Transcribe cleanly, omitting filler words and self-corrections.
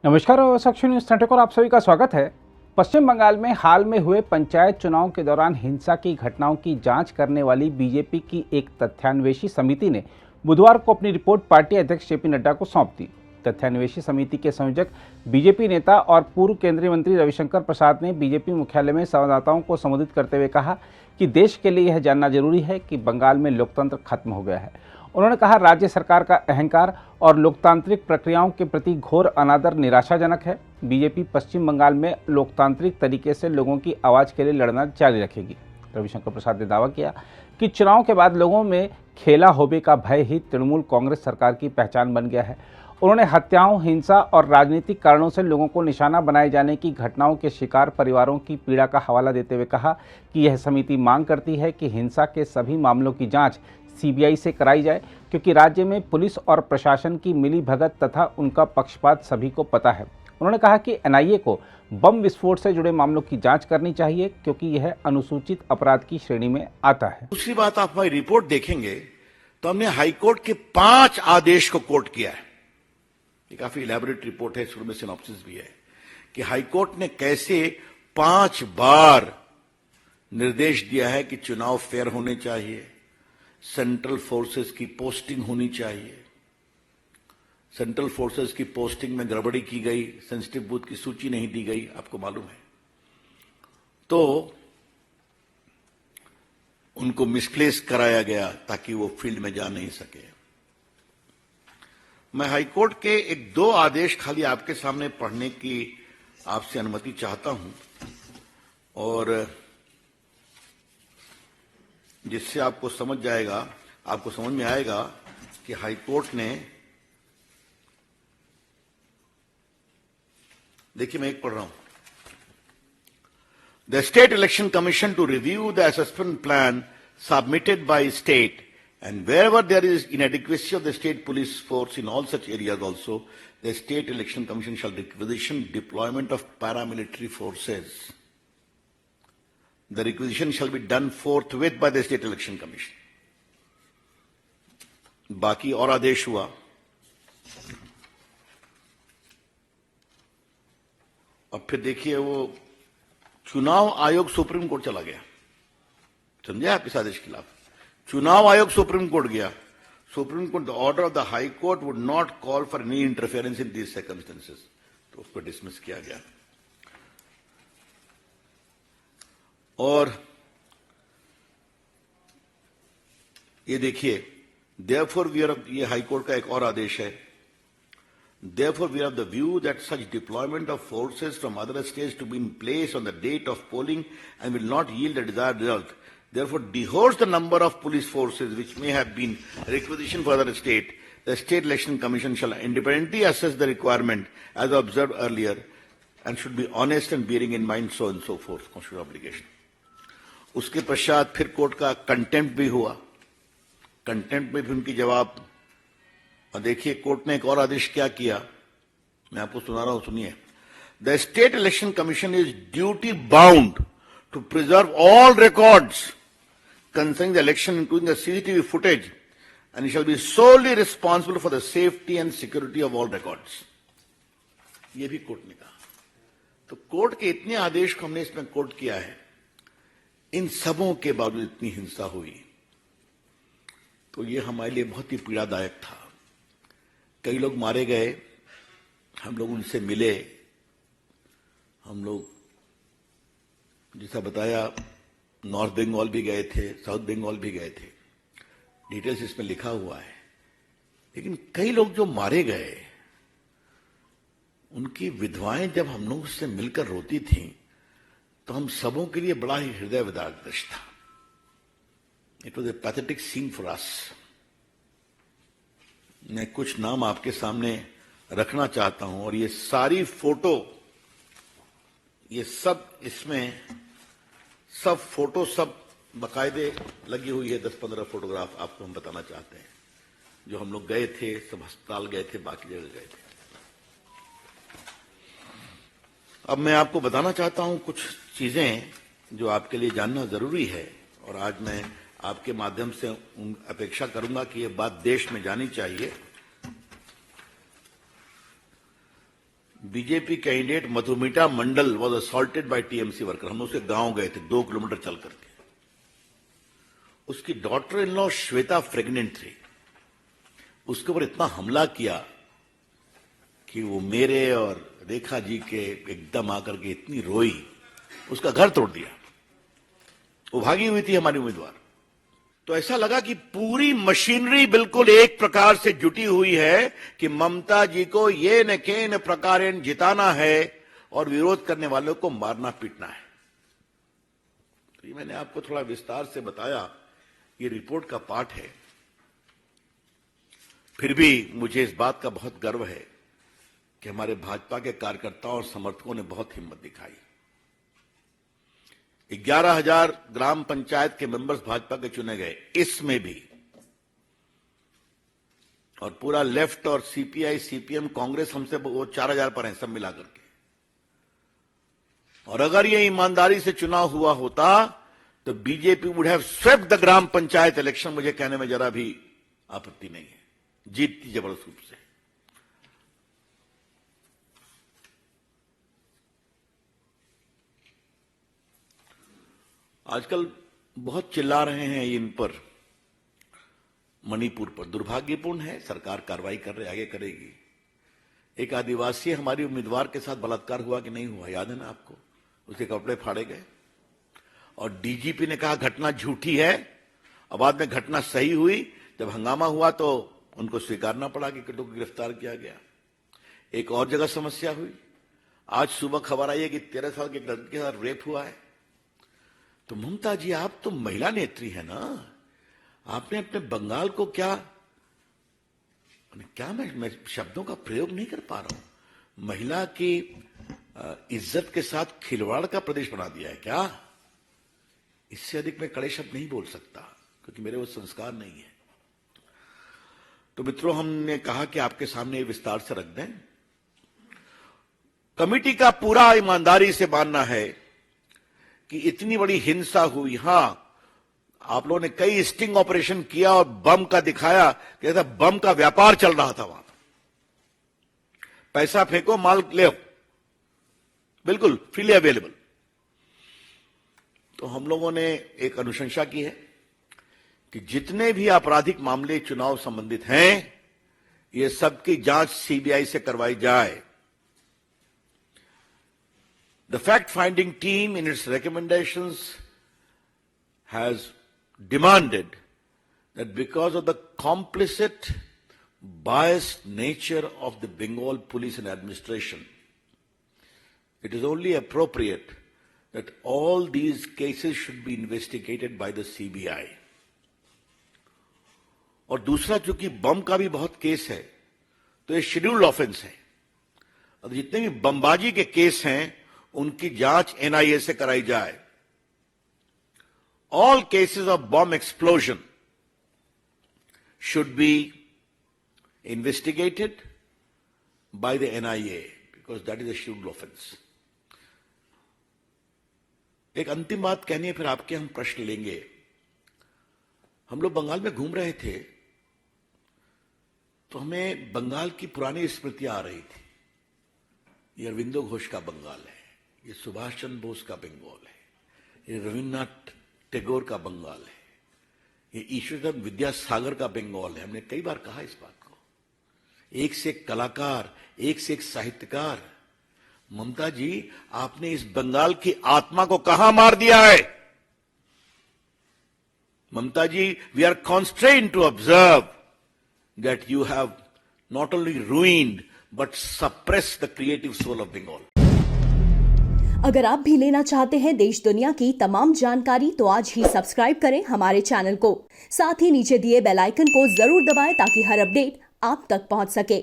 नमस्कार और साक्षी news centre पर आप सभी का स्वागत है। पश्चिम बंगाल में हाल में हुए पंचायत चुनाव के दौरान हिंसा की घटनाओं की जांच करने वाली बीजेपी की एक तथ्यान्वेषी समिति ने बुधवार को अपनी रिपोर्ट पार्टी अध्यक्ष जेपी नड्डा को सौंप दी। तथ्यान्वेषी समिति के संयोजक बीजेपी नेता और पूर्व केंद्रीय मंत्री रविशंकर प्रसाद ने बीजेपी मुख्यालय में संवाददाताओं को संबोधित करते हुए कहा कि देश के लिए यह जानना जरूरी है कि बंगाल में लोकतंत्र खत्म हो गया है। उन्होंने कहा, राज्य सरकार का अहंकार और लोकतांत्रिक प्रक्रियाओं के प्रति घोर अनादर निराशाजनक है। बीजेपी पश्चिम बंगाल में लोकतांत्रिक तरीके से लोगों की आवाज के लिए लड़ना जारी रखेगी। रविशंकर प्रसाद ने दावा किया कि चुनाव के बाद लोगों में खेला होबे का भय ही तृणमूल कांग्रेस सरकार की पहचान बन गया है। उन्होंने हत्याओं, हिंसा और राजनीतिक कारणों से लोगों को निशाना बनाए जाने की घटनाओं के शिकार परिवारों की पीड़ा का हवाला देते हुए कहा कि यह समिति मांग करती है कि हिंसा के सभी मामलों की जांच सीबीआई से कराई जाए, क्योंकि राज्य में पुलिस और प्रशासन की मिलीभगत तथा उनका पक्षपात सभी को पता है। उन्होंने कहा कि एनआईए को बम विस्फोट से जुड़े मामलों की जांच करनी चाहिए, क्योंकि यह अनुसूचित अपराध की श्रेणी में आता है। दूसरी बात, आप हमारी रिपोर्ट देखेंगे तो हमने हाईकोर्ट के 5 आदेश को कोट किया है। ये काफी इलैबोरेट रिपोर्ट है, शुरू में सिनॉप्सिस भी है कि हाईकोर्ट ने कैसे 5 बार निर्देश दिया है कि चुनाव फेयर होने चाहिए, सेंट्रल फोर्सेस की पोस्टिंग होनी चाहिए। सेंट्रल फोर्सेस की पोस्टिंग में गड़बड़ी की गई, सेंसिटिव बूथ की सूची नहीं दी गई, आपको मालूम है, तो उनको मिसप्लेस कराया गया ताकि वो फील्ड में जा नहीं सके। मैं हाईकोर्ट के 1-2 आदेश खाली आपके सामने पढ़ने की आपसे अनुमति चाहता हूं, और जिससे आपको समझ में आएगा कि हाईकोर्ट ने, देखिए मैं एक पढ़ रहा हूं। The state election commission to review the assessment plan submitted by state and wherever there is inadequacy of the state police force in all such areas also, the state election commission shall requisition deployment of paramilitary forces. The requisition shall be done forthwith by the state election commission. बाकी और आदेश हुआ। और फिर देखिए, वो चुनाव आयोग supreme court चला गया, समझे आप इस आदेश के खिलाफ। चुनाव आयोग सुप्रीम कोर्ट गया। Supreme court, the order of the high court would not call for any interference in these circumstances, तो उसको डिसमिस किया गया। और ये देखिए, देयरफॉर वी आर, ये हाई कोर्ट का एक और आदेश है, therefore we are of the view that such deployment of forces from other states to be in place on the date of polling and will not yield the desired result. Therefore, dehodes the number of police forces which may have been requisitioned for other state. The State Election Commission shall independently assess the requirement as observed earlier and should be honest and bearing in mind so and so forth, constitutional obligation. उसके पश्चात फिर court का contempt भी हुआ। Contempt में भी उनकी जवाब, और देखिए कोर्ट ने एक और आदेश क्या किया, मैं आपको सुना रहा हूं, सुनिए। The state election commission is duty bound to preserve all records concerning the election, including the CCTV footage, and it shall be solely responsible for the safety and security of all records. ये भी court ने कहा। तो court के इतने आदेश को हमने इसमें कोर्ट किया है। इन सबों के बावजूद इतनी हिंसा हुई, तो ये हमारे लिए बहुत ही पीड़ादायक था। कई लोग मारे गए, हम लोग उनसे मिले, हम लोग जैसा बताया नॉर्थ बंगाल भी गए थे, साउथ बंगाल भी गए थे, डिटेल्स इसमें लिखा हुआ है। लेकिन कई लोग जो मारे गए, उनकी विधवाएं जब हम लोग उससे मिलकर रोती थीं, तो हम सबों के लिए बड़ा ही हृदय विदारक दृश्य था। It was a pathetic scene for us. मैं कुछ नाम आपके सामने रखना चाहता हूं, और ये सारी फोटो, ये सब इसमें सब फोटो सब बकायदे लगी हुई है। 10-15 फोटोग्राफ आपको हम बताना चाहते हैं, जो हम लोग गए थे, सब अस्पताल गए थे, बाकी जगह गए थे। अब मैं आपको बताना चाहता हूं कुछ चीजें जो आपके लिए जानना जरूरी है, और आज मैं आपके माध्यम से अपेक्षा करूंगा कि यह बात देश में जानी चाहिए। BJP candidate Madhumita Mandal was assaulted by TMC worker. हम उसके गांव गए थे 2 किलोमीटर चल करके। उसकी daughter in law Shweta pregnant थी। उसके ऊपर इतना हमला किया कि वो मेरे और रेखा जी के एकदम आकर के इतनी रोई, उसका घर तोड़ दिया। वो भागी हुई थी हमारी उम्मीदवार। तो ऐसा लगा कि पूरी मशीनरी बिल्कुल एक प्रकार से जुटी हुई है कि ममता जी को ये न के न प्रकार जिताना है और विरोध करने वालों को मारना पीटना है। तो ये मैंने आपको थोड़ा विस्तार से बताया, ये रिपोर्ट का पार्ट है। फिर भी मुझे इस बात का बहुत गर्व है कि हमारे भाजपा के कार्यकर्ताओं और समर्थकों ने बहुत हिम्मत दिखाई। 11,000 ग्राम पंचायत के मेंबर्स भाजपा के चुने गए, इसमें भी, और पूरा लेफ्ट और सीपीआई सीपीएम कांग्रेस हमसे वो 4,000 पर हैं सब मिलाकर के। और अगर ये ईमानदारी से चुनाव हुआ होता तो BJP would have swept the gram panchayat election. मुझे कहने में जरा भी आपत्ति नहीं है, जीतती जबरदस्त रूप से। आजकल बहुत चिल्ला रहे हैं इन पर, मणिपुर पर। दुर्भाग्यपूर्ण है, सरकार कार्रवाई कर रही, आगे करेगी। एक आदिवासी हमारी उम्मीदवार के साथ बलात्कार हुआ कि नहीं हुआ, याद है ना आपको? उसके कपड़े फाड़े गए और डीजीपी ने कहा घटना झूठी है, और बाद में घटना सही हुई। जब हंगामा हुआ तो उनको स्वीकारना पड़ा कि किटो को गिरफ्तार किया गया। एक और जगह समस्या हुई। आज सुबह खबर आई है कि 13 साल के लड़के के साथ रेप हुआ है। तो ममता जी, आप तो महिला नेत्री है ना, आपने अपने बंगाल को क्या मैं शब्दों का प्रयोग नहीं कर पा रहा हूं, महिला की इज्जत के साथ खिलवाड़ का प्रदेश बना दिया है क्या? इससे अधिक मैं कड़े शब्द नहीं बोल सकता, क्योंकि मेरे वो संस्कार नहीं है। तो मित्रों, हमने कहा कि आपके सामने ये विस्तार से रख दें। कमेटी का पूरा ईमानदारी से मानना है कि इतनी बड़ी हिंसा हुई। हां, आप लोगों ने कई स्टिंग ऑपरेशन किया और बम का दिखाया कि ऐसा बम का व्यापार चल रहा था वहां। पैसा फेंको, माल ले, बिल्कुल फ्रीली अवेलेबल। तो हम लोगों ने एक अनुशंसा की है कि जितने भी आपराधिक मामले चुनाव संबंधित हैं, ये सबकी जांच सीबीआई से करवाई जाए। The fact-finding team in its recommendations has demanded that because of the complicit, biased nature of the Bengal police and administration, it is only appropriate that all these cases should be investigated by the CBI. और दूसरा, चूंकि बम का भी बहुत case है, तो ये scheduled offence है। और जितने भी बमबाजी के केस हैं, उनकी जांच एनआईए से कराई जाए। All cases of bomb explosion should be investigated by the NIA because that is a scheduled offense. एक अंतिम बात कहनी है, फिर आपके हम प्रश्न लेंगे। हम लोग बंगाल में घूम रहे थे तो हमें बंगाल की पुरानी स्मृतियां आ रही थी। ये अरविंदो घोष का बंगाल है, ये सुभाष चंद्र बोस का बंगाल है, ये रविन्द्रनाथ टैगोर का बंगाल है, ये ईश्वरचंद्र विद्यासागर का बंगाल है। हमने कई बार कहा इस बात को। एक से एक कलाकार, एक से एक साहित्यकार। ममता जी, आपने इस बंगाल की आत्मा को कहां मार दिया है? Mamata ji, we are constrained to observe that you have not only ruined but suppressed the creative soul of Bengal. अगर आप भी लेना चाहते हैं देश दुनिया की तमाम जानकारी, तो आज ही सब्सक्राइब करें हमारे चैनल को। साथ ही नीचे दिए बेल आइकन को जरूर दबाएं ताकि हर अपडेट आप तक पहुंच सके।